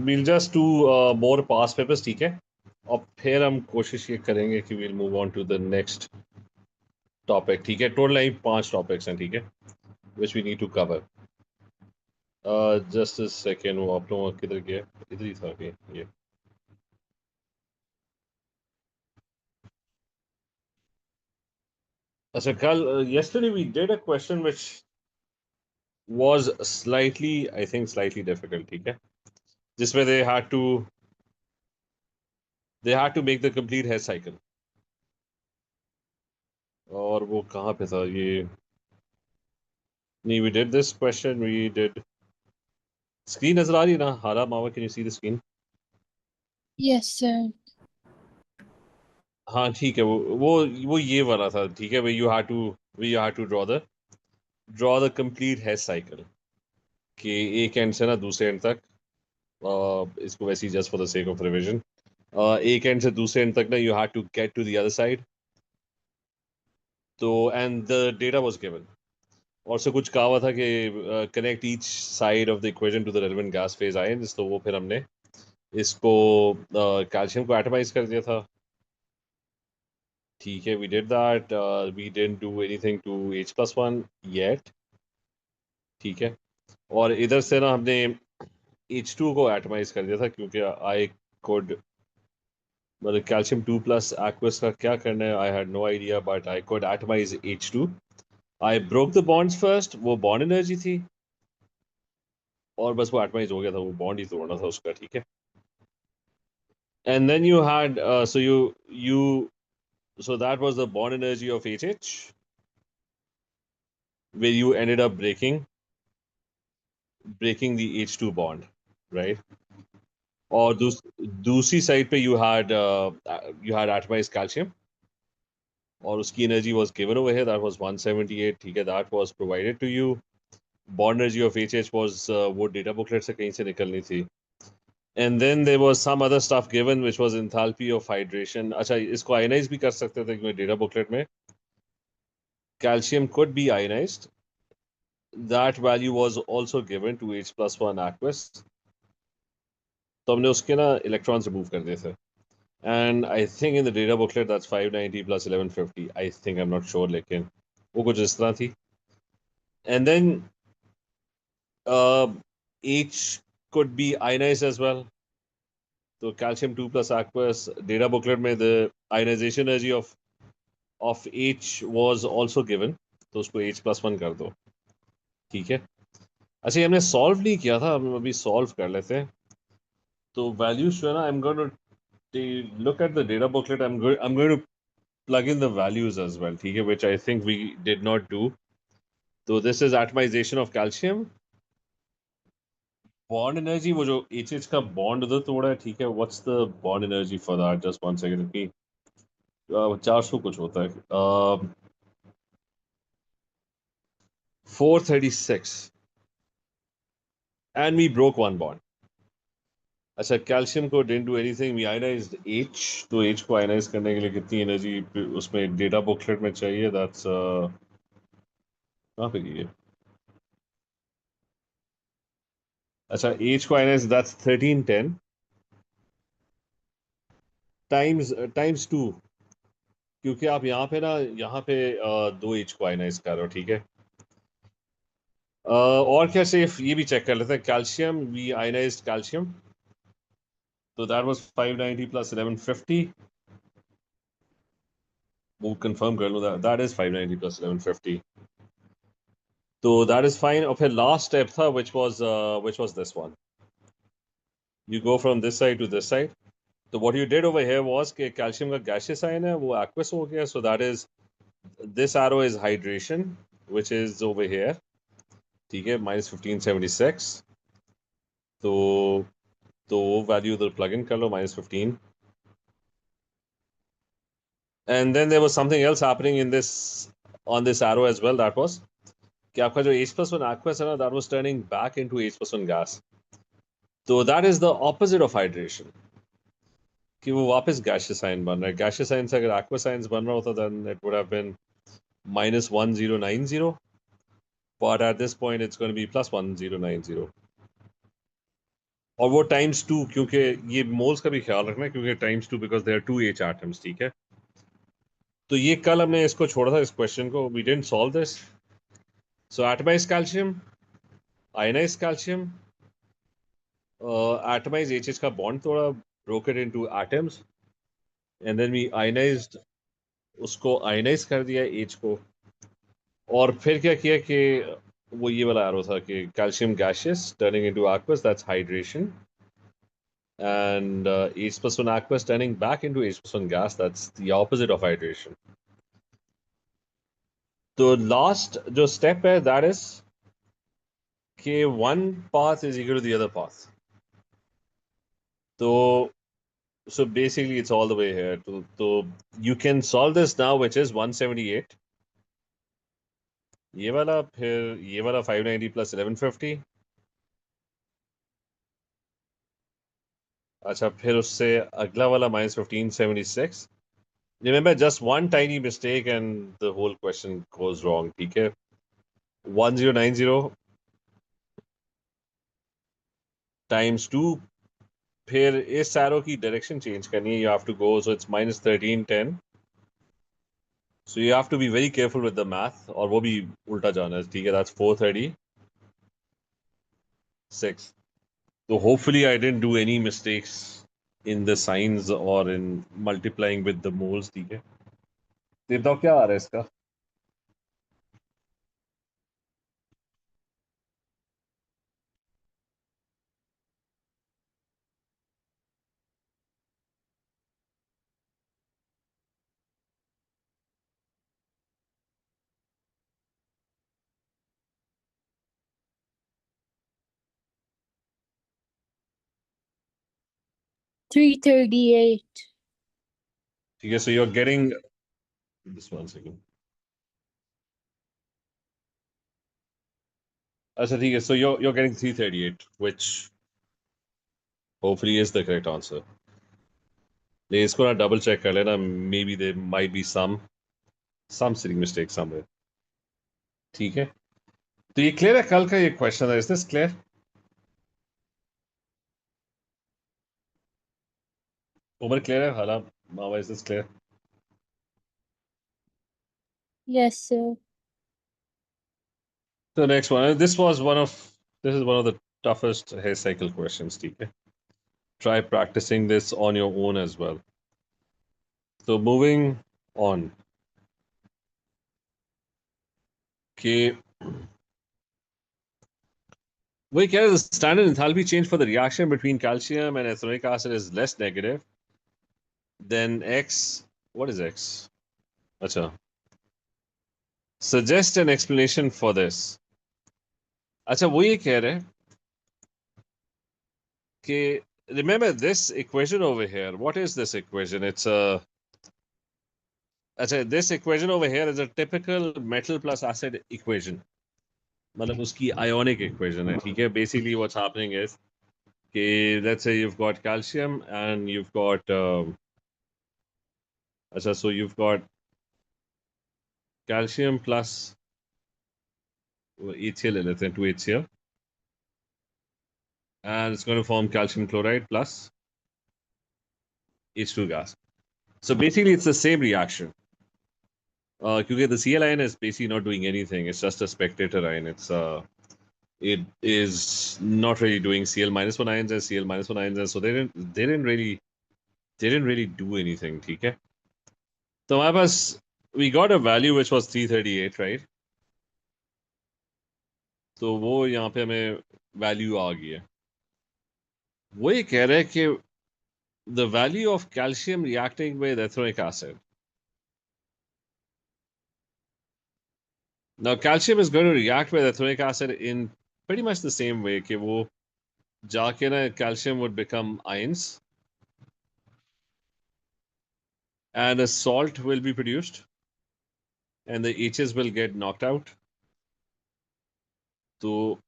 we'll just do more past papers, ठीक है? और फिर हम कोशिश ये करेंगे कि we'll move on to the next topic, ठीक है? टोटल यही 5 टॉपिक्स हैं, ठीक है? Which we need to cover. Just a second, वो आप लोगों का किधर गया? इधर ही था कि ये. अच्छा कल yesterday we did a question which was slightly, I think, slightly difficult, ठीक है? जिसमें they had to make the complete hair cycle. और वो कहाँ पे था ये? नहीं, we did this question. We did. Screen नजर आ रही है ना? हाला मावा, can you see the screen? Yes, sir. हाँ ठीक है, वो ये वाला था, ठीक है? We you had to draw the complete Haber cycle कि एक एंड से ना दूसरे एंड तक. इसको वैसे ही just for the sake of revision, एक एंड से दूसरे एंड तक ना you had to get to the other side. तो and the data was given. और से कुछ कहा हुआ था कि connect each side of the equation to the relevant gas phase ions. तो वो फिर हमने इसको कैल्शियम को एटमाइज कर दिया था. ठीक है, we did that. We didn't do anything to H+1 yet. ठीक है. और इधर से ना हमने H2 को एटमाइज कर दिया था क्योंकि आई कुड, मतलब कैल्शियम 2+ एक्वस का क्या करना है, I had no idea, but I could atomise H2. I broke the bonds first. वो बॉन्ड एनर्जी थी और बस वो एटमाइज हो गया था. वो बॉन्ड ही तोड़ना था उसका, ठीक है? And then you had so that was the bond energy of HH, where you ended up breaking the H2 bond, right? और दूसरी साइड पे you had atomized calcium और उसकी energy was given over here. That was 178, ठीक है? That was provided to you. Bond energy of HH was वो data booklet से कहीं से निकलनी थी. And then there was some other stuff given which was enthalpy of hydration. अच्छा, इसको आयनाइज भी कर सकते थे क्योंकि डेटा बुकलेट में calcium could be ionized. That value was also given to H+1 aqueous. तो हमने उसके ना इलेक्ट्रॉन्स रिमूव कर दिए थे. And I think in the data booklet that's 590 plus 1150. I think, I'm not sure, लेकिन वो कुछ इस तरह थी. And then uh, H could be ionized as well. तो calcium 2+ aqueous data booklet में the ionization energy of H was also given. तो उसको H+1 कर दो, ठीक है? अच्छा, ये हमने सॉल्व नहीं किया था, हम अभी सॉल्व कर लेते हैं. तो वैल्यूज जो है ना, I am going to look at the data booklet. I'm going to plug in the values as well, ठीक है? Which I think we did not do. So this is atomization of calcium. Bond energy, वो जो HH का bond उधर तोड़ा है, ठीक है? What's the bond energy for that? Just one second. कि 400 कुछ होता है. 436. And we broke one bond. अच्छा, कैल्शियम को didn't do anything. We ionized H. तो H को आयनाइज करने के लिए कितनी एनर्जी उसमें डेटा बुकलेट में चाहिए? दैट्स कहाँ पे की है? अच्छा, H को आयनाइज, दैट्स 1310 टाइम्स 2. क्योंकि आप यहाँ पे 2 H को आयनाइज कर रहे हो, ठीक है? और क्या सिर्फ ये भी चेक कर लेते हैं. Calcium, we ionised calcium. तो दैट वाज 590 प्लस 1150. वो कंफर्म कर लो. That is 590 plus 1150. तो दैट इज फाइन. और फिर लास्ट स्टेप था which was this one. You go from this side to this side. तो what you did over here was कि calcium का gaseous ion है वो एक्वस हो गया. So that is, this arrow is hydration, which is over here, ठीक है? -1576. तो वो वैल्यू उधर प्लग इन कर लो, -15. And then there was something else happening on this arrow as well. That was कि आपका जो H+1 aqueous है ना, that was turning back into H+1 gas. तो that is the opposite of hydration, कि वो वापस gaseous ion बन रहा है. Gaseous ion से अगर aqueous ions बन रहा होता, then it would have been -1090. But at this point it's going to be +1090. और वो टाइम्स 2, क्योंकि ये मोल्स का भी ख्याल रखना, क्योंकि times 2 because there 2 H atoms, ठीक है। तो ये कल हमने इसको छोड़ा था, इस क्वेश्चन को, we didn't solve this. So atomise calcium, ionise calcium, atomise H का बॉन्ड तोड़ा, broke it into atoms, and then we ionised, उसको आयनाइज कर दिया एच को। और फिर क्या किया कि वो ये वाला एरो था कि calcium gaseous turning into aqueous, that's hydration, and H plus 1 aqueous turning back into H plus 1 gas, that's the opposite of hydration. तो लास्ट जो स्टेप है दैट इज कि one path is equal to the other path. तो so basically it's all the way here तो you can solve this now, which is 178, ये वाला, फिर ये वाला 590 plus 1150, अच्छा फिर उससे अगला वाला minus 1576। Remember, just one tiny mistake and the whole question goes wrong, ठीक है। 1090 times 2, फिर इस एरो की डायरेक्शन चेंज करनी है, you have to go, so it's minus 1310, so you have to be very careful with the math, और वो भी उल्टा जाना है, ठीक है, दैट्स 436। तो hopefully I didn't do any mistakes in the science और इन मल्टीप्लाइंग विद द मोल्स, ठीक है। तो ये बताओ क्या आ रहा है इसका। 338. ठीक है, so you are getting this, one second, अच्छा ठीक है, सो you're getting 338, which hopefully is the correct answer। लेकिन इसको ना डबल चेक कर लेना, maybe there might be some silly mistake somewhere, ठीक है। तो ये क्लियर है, कल का ये क्वेश्चन है, is this clear? Umar clear है, हाला मावा, is this clear? Yes, sir. तो next one, this is one of the toughest hair cycle questions, ठीक है। Try practicing this on your own as well। So moving on, कि वही कह रहे, the standard enthalpy change for the reaction between calcium and ethanoic acid is less negative than X. What is X? अच्छा, suggest an explanation for this। अच्छा, वो ये कह रहे हैं कि remember this equation over here, what is this equation? It's a, अच्छा, this equation over here is a typical metal plus acid equation, मतलब उसकी ionic equation है, ठीक है। Basically what's happening is कि let's say you've got calcium and you've got अच्छा, so you've got calcium plus HCl ले लेते हैं, 2HCl, and it's going to form calcium chloride plus H2 gas। So basically it's the same reaction, क्योंकि the Cl ion is basically not doing anything, it's just a spectator ion, it is not really doing Cl minus one ions and Cl minus one ions, and so they didn't really do anything, ठीक है। तो हमारे पास we got a value which was 338, right? तो वो यहाँ पे हमें value आ गई है। वो ये कह रहे हैं कि the value of calcium reacting with ethanoic acid, now calcium is going to react with ethanoic acid in pretty much the same way कि वो जाके ना calcium would become ions and a salt will be produced and the H's will get knocked out। So,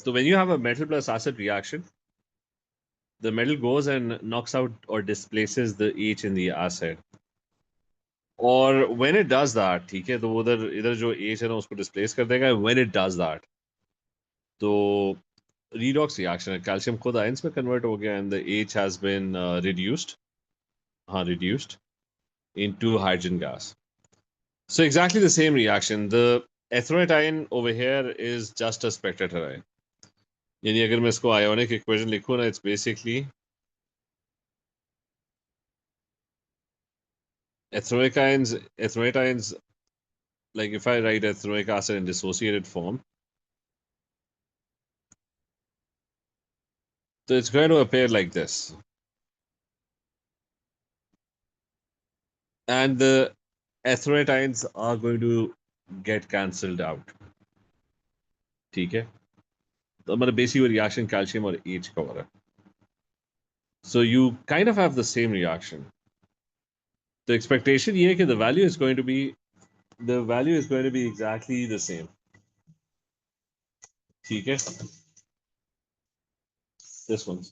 when you have a metal plus acid reaction, the metal goes and knocks out or displaces the H in the acid। और when it does that, ठीक है, तो वो उधर इधर जो H है ना उसको displace कर देगा। When it does that, तो redox reaction है, calcium खुद ions में convert हो गया and the H has been reduced into hydrogen gas. So exactly the same reaction. The ethanoate ion over here is just a spectator ion. यानी अगर मैं इसको ionic equation लिखूँ ना, it's basically ethanoate ions, like if I write ethanoic acid in dissociated form, so it's going to appear like this. And the ethanoate ions are going to get cancelled out. ठीक है? तो हमारा basic reaction calcium और H का हो रहा है. So you kind of have the same reaction. The expectation here is the value is going to be exactly the same. ठीक है? This one.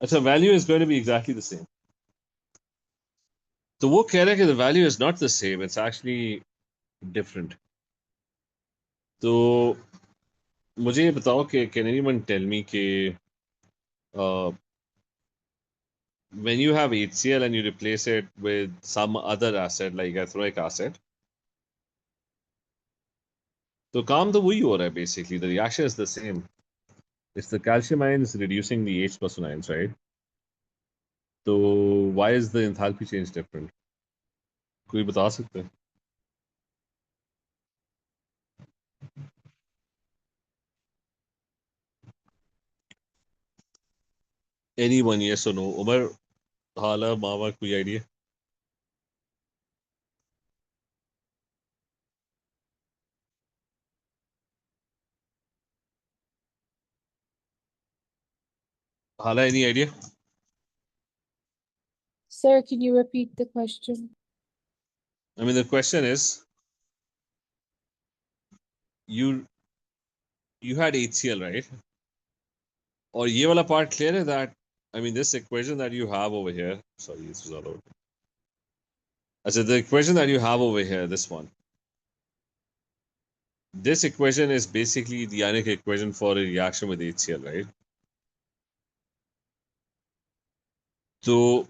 अच्छा, value is going to be exactly the same. तो वो कह रहा है कि the value is not the same, it's actually different. तो मुझे ये बताओ कि can anyone tell me कि uh, when you have HCl and you replace it with some other acid like ethanoic acid, तो काम तो वही हो रहा है basically. The reaction is the same. It's the calcium ions reducing the H plus ions, right? So why is the enthalpy change different? कोई बता सकते हैं? Anyone, yes or no? Umar, हाला, मावा, कोई idea? हाला, any idea? Sir, can you repeat the question? I mean, the question is, you you had HCl, right? और ये वाला part clear है that, I mean, this equation that you have over here, sorry, this was all over. अच्छा, the equation that you have over here, this one, this equation is basically the ionic equation for a reaction with HCl, right? So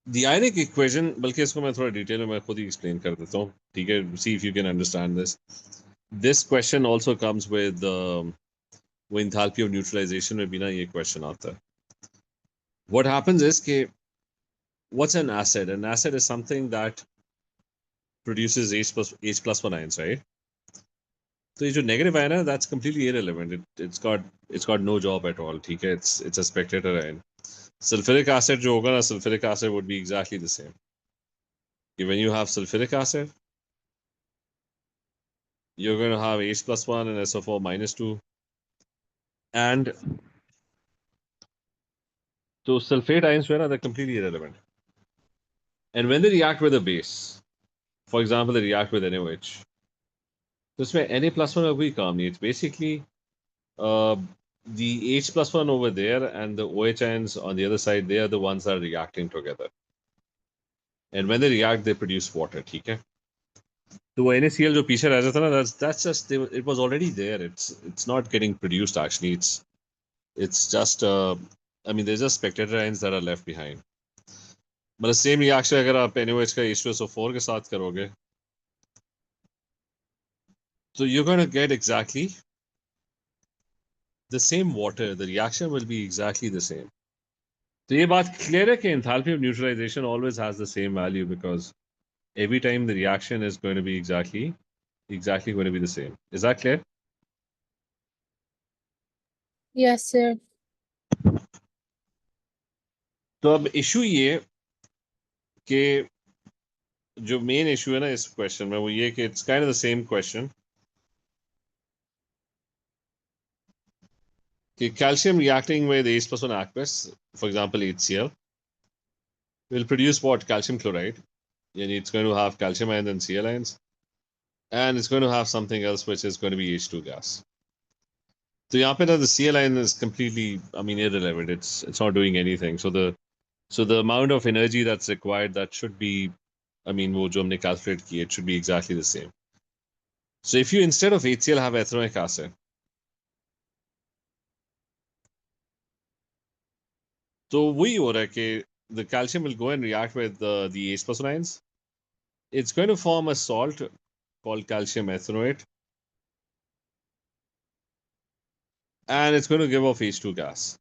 the ionic equation, बल्कि इसको मैं थोड़ा detail में मैं खुद ही explain कर देता हूँ, ठीक है? See if you can understand this. This question also comes with वो enthalpy of neutralization में भी ना ये question आता है. What happens is कि what's an acid? An acid is something that produces H plus one ions, right? So ये जो negative ion है, that's completely irrelevant. It's got no job at all. ठीक है? It's a spectator ion. Sulfuric acid जो होगा ना, sulfuric acid would be exactly the same. When you have sulfuric acid, you're going to have H plus one and SO4 minus two, and so sulfate ions जो है ना, they're completely irrelevant. And when they react with a base, for example, they react with NaOH, तो इसमें Na plus one का कोई काम नहीं. It's basically uh, the H plus one over there and the OH ions on the other side, they are the ones that are reacting together. And when they react, they produce water. ठीक है? तो वो NaCl जो पीछे रह जाता है ना, that's just it was already there. It's not getting produced actually. It's just I mean there's just spectator ions that are left behind. But the same reaction अगर आप NaOH का H2SO4 के साथ करोगे, so you're going to get exactly the same water. The reaction will be exactly the same. तो ये बात clear है कि enthalpy of neutralization always has the same value because every time the reaction is going to be exactly going to be the same. Is that clear? Yes, sir. तो अब issue ये कि जो main issue है ना इस question में वो ये कि it's kind of the same question कि calcium reacting with H plus one aqueous, for example HCl, will produce what? Calcium chloride. And it's going to have calcium ions and Cl ions. And it's going to have something else which is going to be H2 gas. So यहाँ पे ना the Cl ion is completely, I mean, irrelevant. It's not doing anything. So the So the amount of energy that's required, that should be, I mean, वो जो हमने calculate किए, it should be exactly the same. So if you instead of HCl have ethanoic acid, तो वही हो रहा है कि the calcium will go and react with the H plus ions. It's going to form a salt called calcium ethanoate, and it's going to give off H2 gas.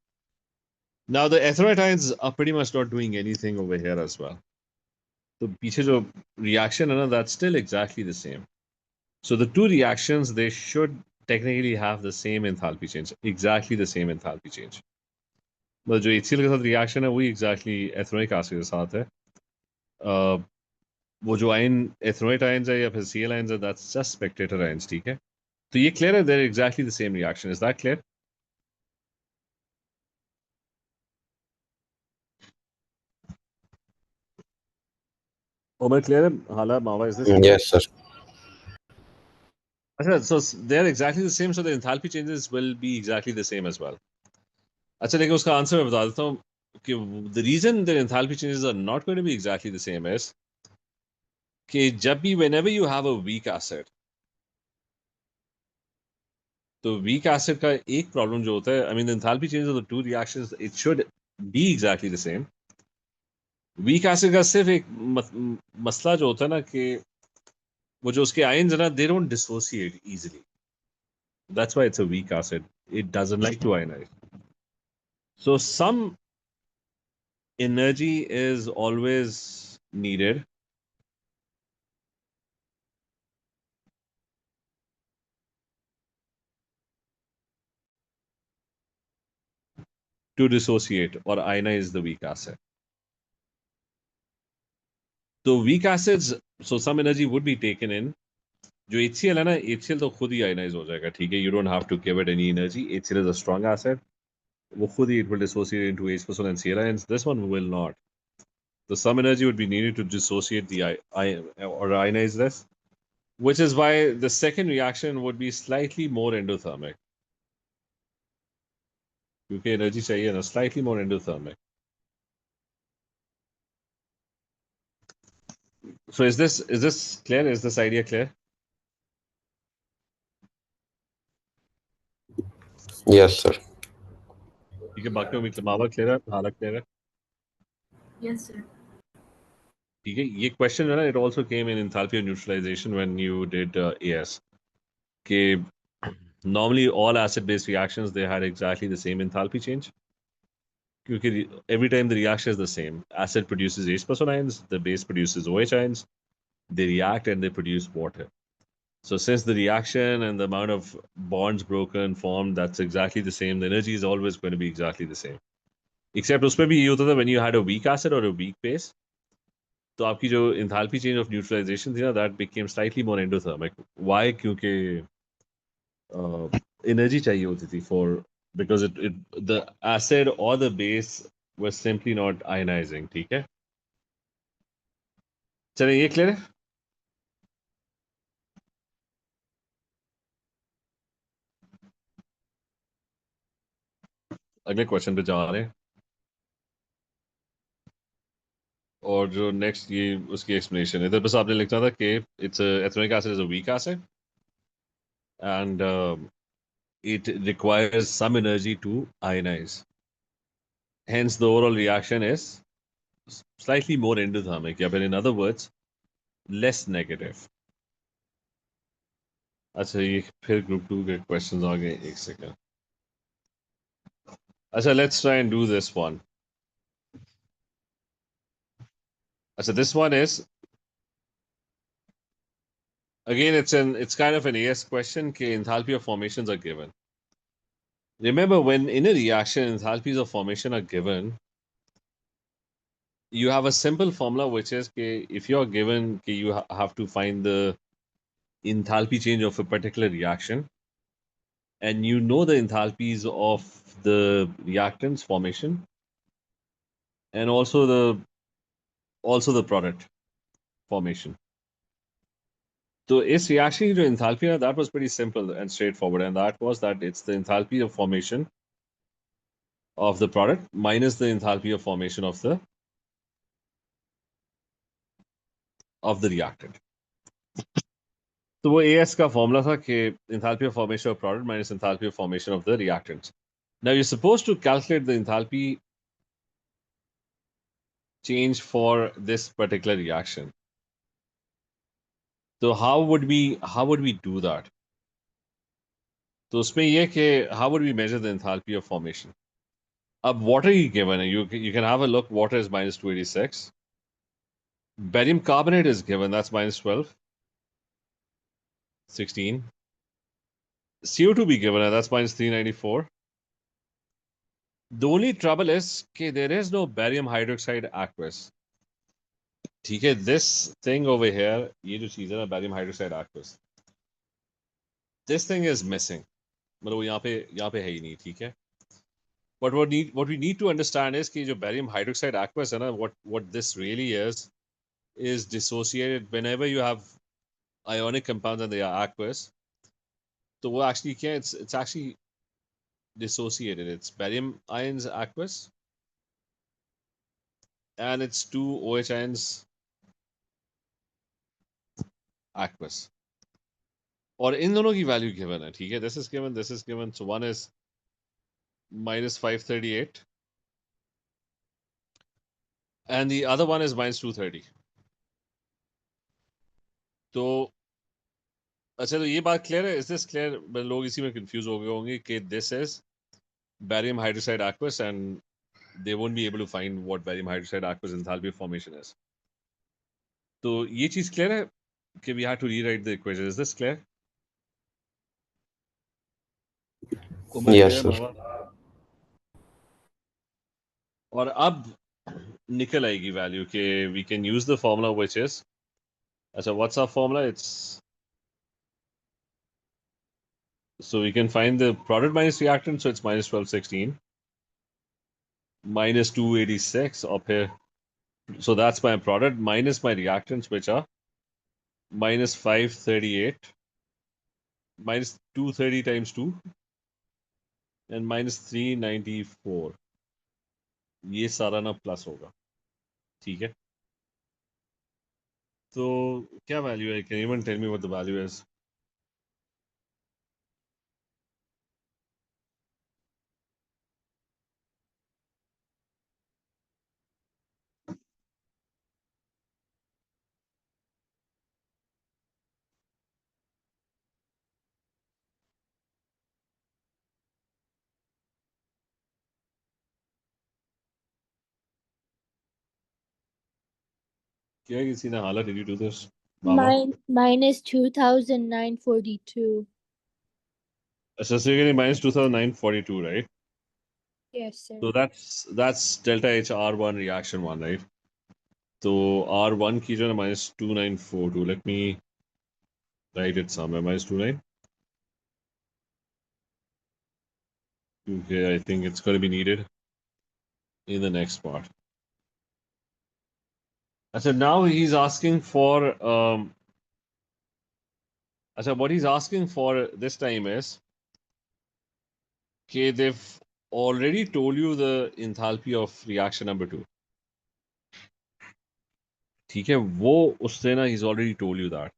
Now the ethanoate ions are pretty much not doing anything over here as well. So पीछे जो reaction है ना, that's still exactly the same. So the two reactions, they should technically have the same enthalpy change, exactly the same enthalpy change. But जो HCl के साथ reaction है वही exactly ethanoic acid के साथ है. वो जो आयन ethanoate ions है या फिर Cl ions है, that's just spectator ions, ठीक है? तो ये clear है, they're exactly the same reaction. Is that clear? Omer, clear है? Hala, Mawa, is this clear? Yes, sir. So they're exactly the same, so the enthalpy changes will be exactly the same as well. अच्छा लेकिन उसका answer मैं बता देता हूँ कि the reason the enthalpy changes are not going to be exactly the same is कि जब भी whenever you have a weak acid, तो weak acid का एक problem जो होता है, I mean the enthalpy changes of the two reactions, it should be exactly the same. Weak acid का सिर्फ एक मसला जो होता है ना कि वो जो उसके ions है ना, they don't dissociate easily. That's why it's a weak acid. It doesn't like to ionize. So some energy is always needed to dissociate or ionize the weak acid. So weak acids, so some energy would be taken in. जो HCl है ना, HCl तो खुद ही ionize हो जाएगा, ठीक है? You don't have to give it any energy. HCl is a strong acid. वो खुद ही it will dissociate into H plus 1 and Cl ions. This one will not. So some energy would be needed to dissociate the or ionize this, which is why the second reaction would be slightly more endothermic. क्योंकि energy चाहिए ना, slightly more endothermic. So is this clear? Is this idea clear? Yes, sir. ठीक है, बाकी में मावा clear है, हालत क्लियर है. Yes, sir. ठीक है, ये क्वेश्चन है ना, it also came in enthalpy of neutralization when you did AS. कि normally all acid-based reactions they had exactly the same enthalpy change. क्योंकि every time the reaction is the same, acid produces H plus ions, the base produces OH ions, they react and they produce water. So since the reaction and the amount of bonds broken formed, that's exactly the same. The energy is always going to be exactly the same. Except उसमें भी ये होता था when you had a weak acid or a weak base, तो आपकी जो enthalpy change of neutralization थी ना, that became slightly more endothermic. Why? क्योंकि energy चाहिए होती थी for because the acid or the base was simply not ionizing. ठीक है? चलिए ये clear है? अगले क्वेश्चन पे जा रहे हैं. और जो नेक्स्ट ये उसकी एक्सप्लेनेशन है, इधर बस आपने लिखना था कि it's ethanoic acid is a weak acid and it requires some energy to ionize. Hence, the overall reaction is slightly more endothermic. Yeah, but in other words, less negative. अच्छा ये फिर ग्रुप 2 के क्वेश्चंस आ गए, एक second. अच्छा, let's try and do this one. अच्छा, this one is again it's kind of an AS question कि enthalpy of formations are given. Remember, when in a reaction enthalpies of formation are given, you have a simple formula which is if you're given you have to find the enthalpy change of a particular reaction and you know the enthalpies of the reactants formation and also the product formation. So इस reaction की जो enthalpy है, that was pretty simple and straightforward, and that was that it's the enthalpy of formation of the product minus the enthalpy of formation of the of the reactant. तो वो AS का formula था कि enthalpy of formation of product minus enthalpy of formation of the reactants. Now you're supposed to calculate the enthalpy change for this particular reaction. So how would we do that? तो उसमें ये कि how would we measure the enthalpy of formation? अब water ही given है. You can have a look. Water is minus 286. Barium carbonate is given. That's minus 12, 16. CO2 be given है. That's minus 394. The only trouble is that there is no barium hydroxide aqueous. ठीक है, this thing over here, ये जो चीज़ है ना barium hydroxide aqueous, this thing is missing. मतलब वो यहाँ पे है ही नहीं, ठीक है. But what we need to understand is कि जो barium hydroxide aqueous है ना, what this really is dissociated whenever you have ionic compounds and they are aqueous. So वो actually क्या है? It's actually dissociated. It's barium ions aqueous and it's two OH ions aqueous. और इन दोनों की value given है, ठीक है. This is given. So one is minus 538 and the other one is minus 230. तो अच्छा, तो ये बात क्लियर है. Is this clear? लोग इसी में कंफ्यूज हो गए होंगे कि this is barium hydroxide aqueous and they won't be able to find what barium hydroxide aqueous enthalpy formation is. तो ये चीज क्लियर है कि we have to rewrite the equation. Is this clear? Umar Yes, clear है sir. मामा? और अब निकल आएगी वैल्यू कि we can use the formula which is, अच्छा, what's our formula? It's, so we can find the product minus reactant, so it's minus 1216 minus 286 up here. So that's my product minus my reactants, which are minus 538 minus 230 times 2 and minus 394. ये सारा ना plus होगा, ठीक है. तो क्या value है? Can anyone tell me what the value is? क्या किसी ने Hala? Did you do this मामा? Minus 2,942. अच्छा, so you're getting minus 2942, right? Yes, sir. So that's delta H R1 reaction 1, right? So R1 की जो है minus 2942. Let me write it somewhere. Minus 29. Okay, I think it's going to be needed in the next part. So now he's asking for what he's asking for this time is, okay, they've already told you the enthalpy of reaction number 2. ठीक है, वो उससे ना, he's already told you that.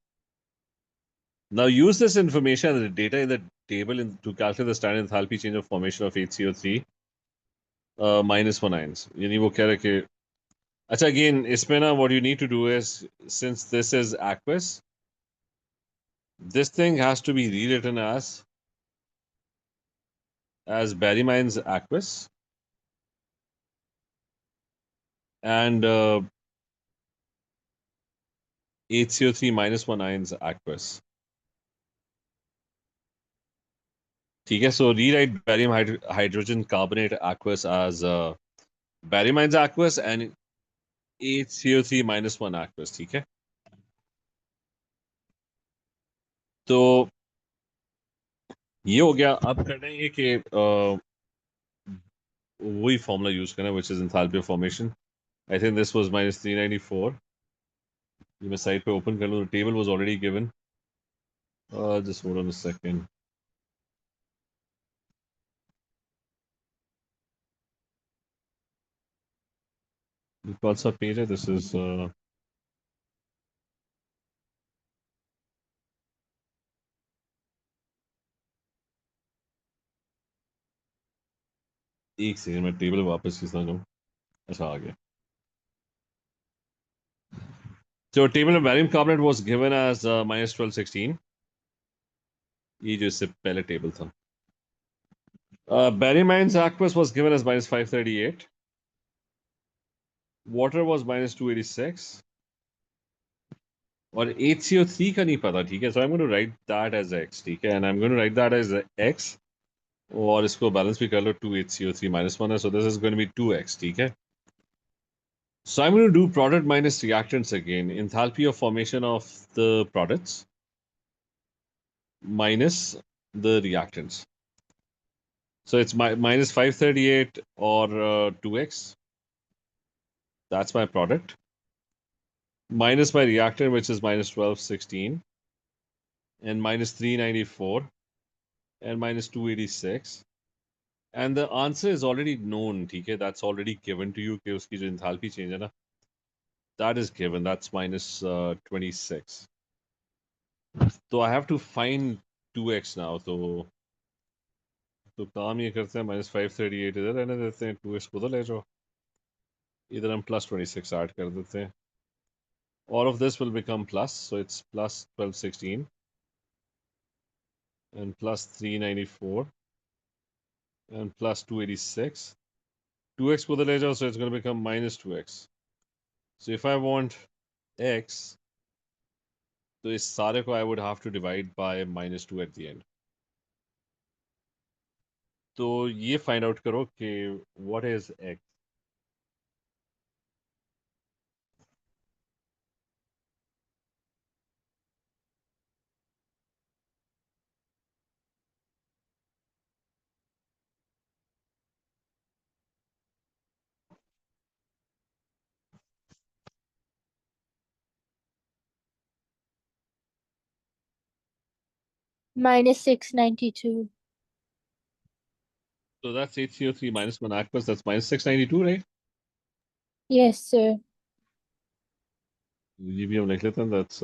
Now use this information and the data in the table to calculate the standard enthalpy change of formation of HCO3 minus 1 ions. यानी वो कह रहे कि अच्छा, again इसमें ना what you need to do is, since this is aqueous, this thing has to be rewritten as barium ions aqueous and HCO3 minus 1 ions aqueous. ठीक है, so rewrite barium hydrogen carbonate aqueous as barium ions aqueous and HCO3 minus 1 aqueous. ठीक है, तो ये हो गया. अब करना है ये कि वही फॉर्मूला यूज करना, which is enthalpy of formation. I think this was minus 394. ये मैं साइड पे ओपन कर लूँ. The table was already given. Just hold on a second. कौन सा पेज है? This is एक सेकंड में टेबल वापस खींचना चाहूँ. अच्छा आ गया. So table of barium carbonate was given as minus 1216. ये जो इससे पहले टेबल था. Barium ions aqueous was given as minus 538. Water was minus 286. और HCO3 का नहीं पता. ठीक है. So I'm going to write that as X. ठीक है. And I'm going to write that as X. और इसको बैलेंस भी कर लो. 2HCO3 minus 1 है. So this is going to be 2X. ठीक है. So I'm going to do product minus reactants again. Enthalpy of formation of the products minus the reactants. So it's minus 538 or 2x. That's my product. Minus my reactant, which is minus 1216, and minus 394, and minus 286. And the answer is already known, ठीक है? That's already given to you कि उसकी जो enthalpy change है ना, that is given. That's minus 26. So I have to find 2x now. तो काम ये करते हैं minus 538 इधर रहने देते हैं 2x को उधर ले जाओ इधर हम plus 26 ऐड कर देते हैं. All of this will become plus, so it's plus 1216 and plus 394 and plus 286. 2x को उधर ले जाओ, so it's going to become minus 2x. So if I want x, तो इस सारे को I would have to divide by minus 2 at the end. तो ये find out करो कि what is x. Minus 692. So that's HCO3 minus 1 aqueous, that's minus 692, right? Yes, sir. ये भी हम लिख लेते हैं. That's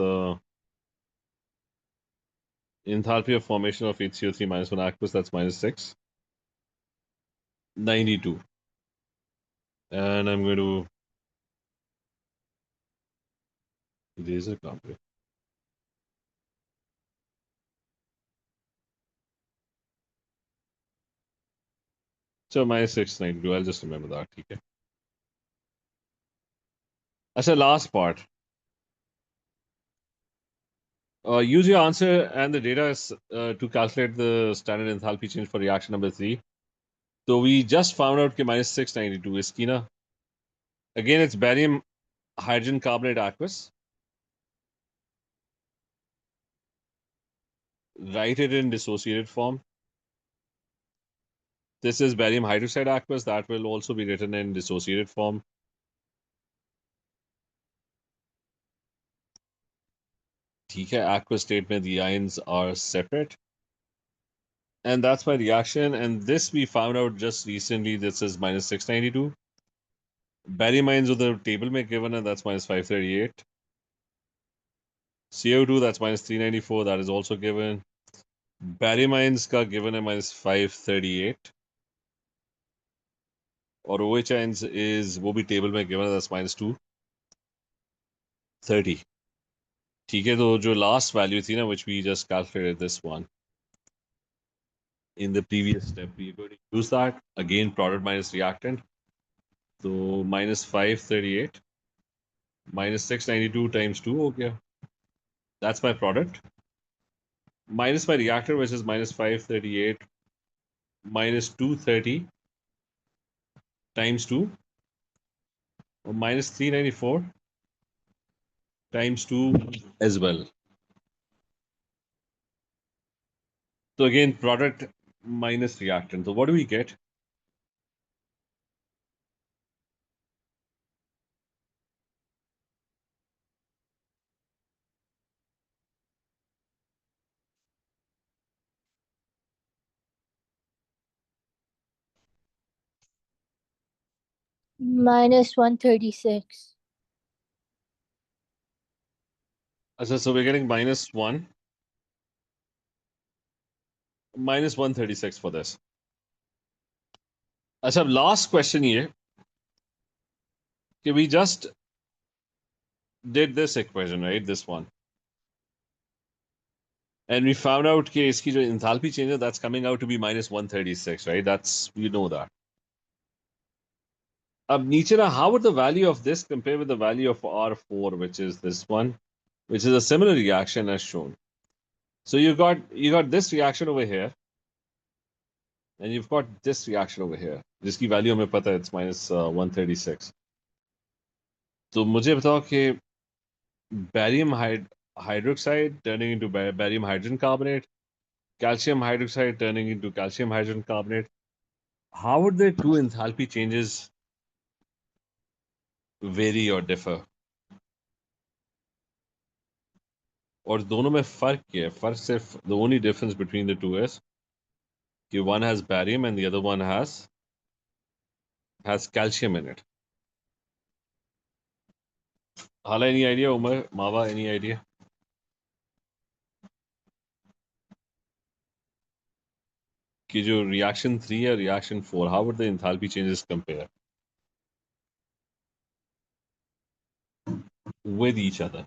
enthalpy of formation of HCO3 minus 1 aqueous, that's minus 692. And I'm going to erase it. So minus 692. I'll just remember that. ठीक है. अच्छा, last part. Use your answer and the data to calculate the standard enthalpy change for reaction number 3. So we just found out कि minus 692 इसकी ना. Again, it's barium hydrogen carbonate aqueous. Write it in dissociated form. This is barium hydroxide aqueous. That will also be written in dissociated form. ठीक है. Aqueous state में the ions are separate. And that's my reaction. And this we found out just recently. This is minus 692. Barium ions with the table में given, and that's minus 538. CO2, that's minus 394. That is also given. Barium ions का given है minus 538. और OH ions is वो भी table में given है, that's minus 230. ठीक है. तो जो last value थी ना, which we just calculated this one in the previous step, we're going to use that again. Product minus reactant. So minus 538 minus 692 times 2 हो गया. That's my product. Minus my reactor, which is minus 538 minus 230 times 2, or minus 394 times 2 as well. So again, product minus reactant. So what do we get? Minus 136. So we're getting minus 1, minus 136 for this. अच्छा, last question ये कि we just did this equation, right? This one. And we found out कि इसकी जो enthalpy change है, that's coming out to be minus 136, right? That's, we know that. अब नीचे ना, how would the value of this compare with the value of R4, which is this one, which is a similar reaction as shown. So you got this reaction over here, and you've got this reaction over here, जिसकी value हमें पता है, it's minus 136. तो मुझे बताओ कि barium hydroxide turning into barium hydrogen carbonate, calcium hydroxide turning into calcium hydrogen carbonate. How would the two enthalpy changes vary or differ? और दोनों में फर्क क्या है? फर्क सिर्फ, the only difference between the two is कि one has barium and the other one has calcium in it. Hala, any idea? Umar, Mava, any idea? कि जो reaction 3 or reaction 4, how would the enthalpy changes compare with each other?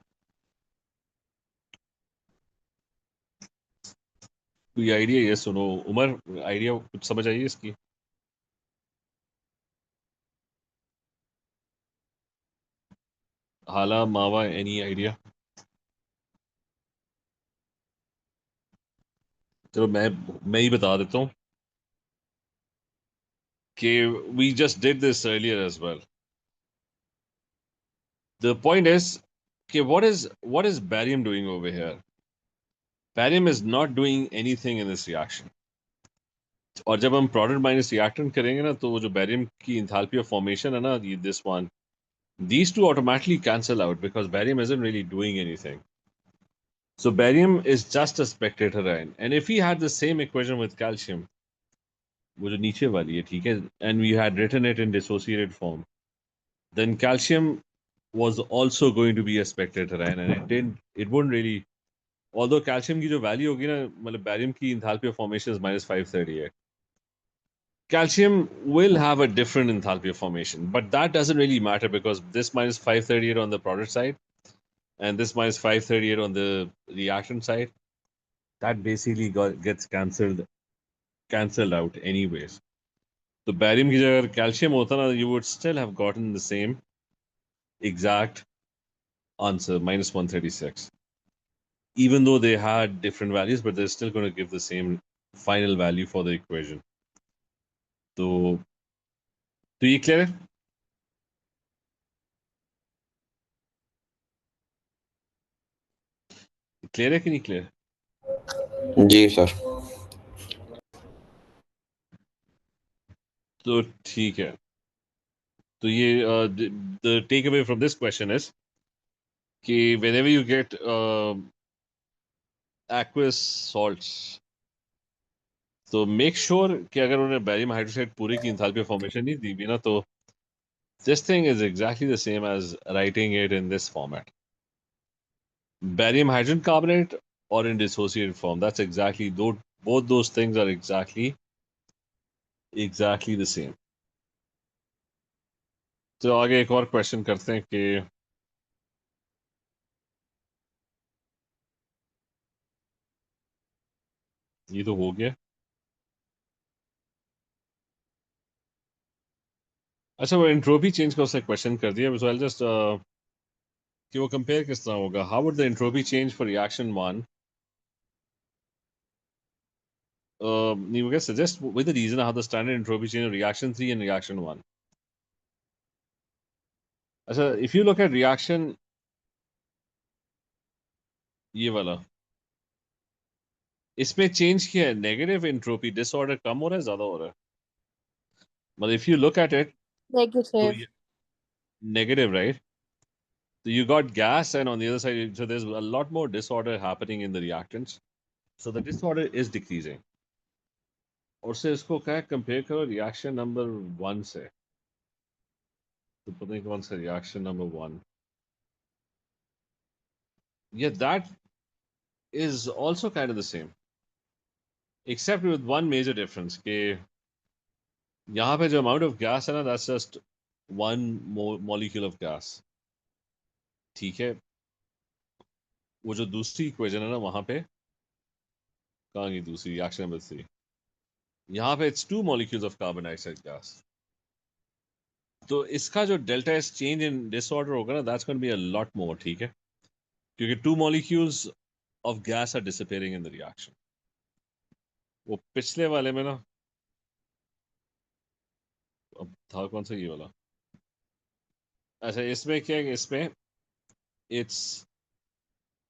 कोई idea? ये सुनो Umar, idea कुछ समझ आई है इसकी? हाला, मावा, एनी आइडिया? चलो मैं ही बता देता हूँ कि we just did this earlier as well. The point is कि what is barium doing over here? Barium is not doing anything in this reaction. और जब हम प्रोडक्ट माइनस रिएक्टेंट करेंगे ना, तो वो जो बैरियम की इंथैल्पी ऑफ फॉर्मेशन है ना, this one, these two automatically cancel out because barium isn't really doing anything. So barium is just a spectator ion. And if we had the same equation with calcium, वो जो नीचे वाली है, ठीक है, and we had written it in dissociated form, then calcium was also going to be a spectator ion, and it wouldn't really, although calcium की जो value होगी ना, मतलब barium की enthalpy of formation is minus 538. Calcium will have a different enthalpy of formation, but that doesn't really matter because this minus 538 on the product side and this minus 538 on the reactant side, that basically gets cancelled out anyways. So barium की जगह calcium होता ना, you would still have gotten the same exact answer, minus 136. Even though they had different values, but they're still going to give the same final value for the equation. तो ये clear है? Clear है कि नहीं clear? जी sir. तो ठीक है. So the takeaway from this question is कि whenever you get aqueous salts, so make sure कि अगर उन्होंने barium hydroxide पूरे की enthalpy of formation नहीं दी भी ना, तो this thing is exactly the same as writing it in this format. Barium hydrogen carbonate or in dissociated form. That's exactly, both those things are exactly the same. तो आगे एक और question करते हैं कि ये तो हो गया. अच्छा, वो एंट्रोपी चेंज का उसने क्वेश्चन कर दिया. सो आई जस्ट कि वो कंपेयर किस तरह होगा. How would the entropy change for reaction 1? You can suggest with the reason how the standard entropy change of reaction 3 and reaction 1. अच्छा, if you look at reaction ये वाला, इसमें चेंज किया है, नेगेटिव एंट्रोपी डिसऑर्डर कम हो रहा है, ज्यादा हो रहा है? मतलब if you look at it, तो Negative. negative, right? So you got gas, and on the other side, so there's a lot more disorder happening in the reactants. So the disorder is decreasing. और से इसको क्या compare करो reaction number 1 से, तो पता नहीं कौन सा reaction number 1. Yeah, that is also kind of the same, except with one major difference. कि यहाँ पे जो amount of gas है ना, that's just one molecule of gas. ठीक है, वो जो दूसरी इक्वेशन है ना वहाँ पे, कहाँ की दूसरी, रिएक्शन नंबर 3, यहाँ पे it's 2 molecules of carbon dioxide gas. तो इसका जो delta S change in disorder होगा ना, that's going to be a lot more. ठीक है, क्योंकि 2 molecules of gas are disappearing in the reaction. वो पिछले वाले में ना, अब था कौन सा, ये वाला. अच्छा, इसमें क्या है, इसमें it's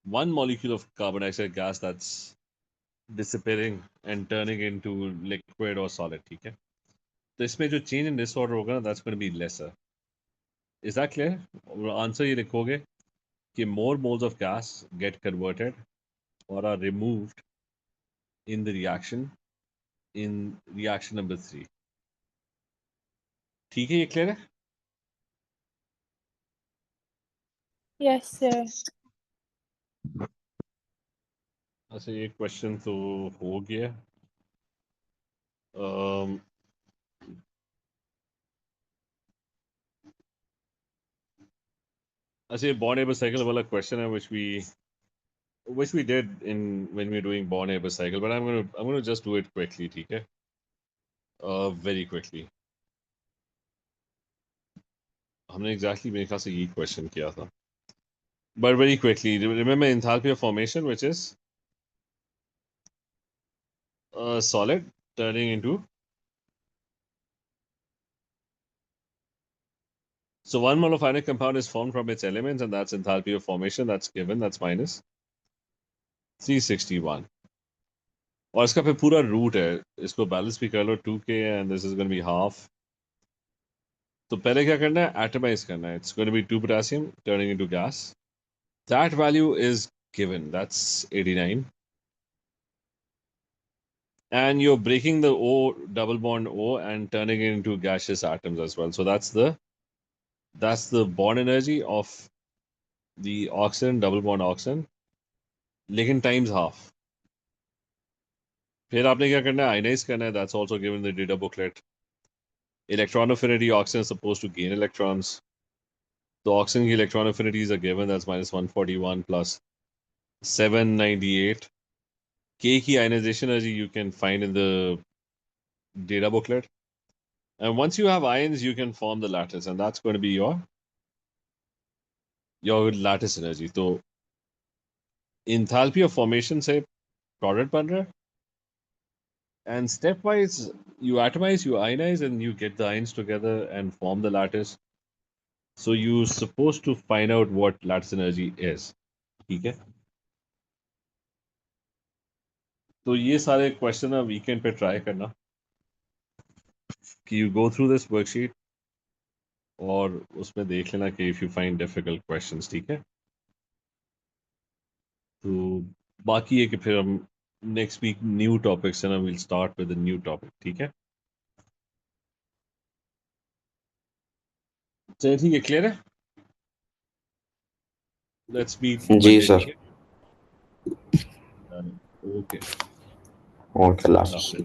1 molecule of carbon dioxide gas that's disappearing and turning into liquid or solid. ठीक है, तो इसमें जो चेंज इन डिसऑर्डर होगा ना, that's going to be lesser. Is that clear? Answer ये लिखोगे कि more moles of gas get converted or are removed in the reaction in reaction number 3. ठीक है, ये क्लियर है? Yes, sir. अच्छा, ये क्वेश्चन तो हो गया. अच्छा, ये बॉन्ड एबर साइकिल वाला क्वेश्चन है which we did in when we were doing bond Haber cycle, but I'm gonna just do it quickly. ठीक है, very quickly. हमने exactly मेरे ख्याल से यही question किया था, but very quickly. Remember enthalpy of formation, which is a solid turning into, so 1 mole of ionic compound is formed from its elements, and that's enthalpy of formation. That's given. That's minus 361. और इसका फिर पूरा root है, इसको balance भी कर लो 2k, and this is going to be half. तो पहले क्या करना है, एटमाइज करना है. It's going to be 2 potassium turning into gas. That value is given. That's 89. And you're breaking the O, double bond O, and turning it into gaseous atoms as well. So that's the bond energy of the oxygen, double bond oxygen, लेकिन times half. फिर आपने क्या करना है, ionise करना है. That's also given in the data booklet. Electron affinity, oxygen is supposed to gain electrons. The oxygen की electron affinities are given. That's minus 141 plus 798. K की ionization energy you can find in the data booklet. And once you have ions, you can form the lattice, and that's going to be your lattice energy. So enthalpy of formation से product बन रहा है, and stepwise you atomize, you ionize, and you get the ions together and form the lattice. So you're supposed to find out what lattice energy is. ठीक है, तो ये सारे question ना वीकेंड पे ट्राई करना कि you go through this worksheet और उसमें देख लेना कि if you find difficult questions. ठीक है, तो बाकी है कि फिर हम नेक्स्ट वीक न्यू टॉपिक्स है ना, will start with a new topic. ठीक है, चलिए ठीक है, क्लियर है. लेट्स मीट जी मंडे. सर. ठीक है, ओके. Okay, last.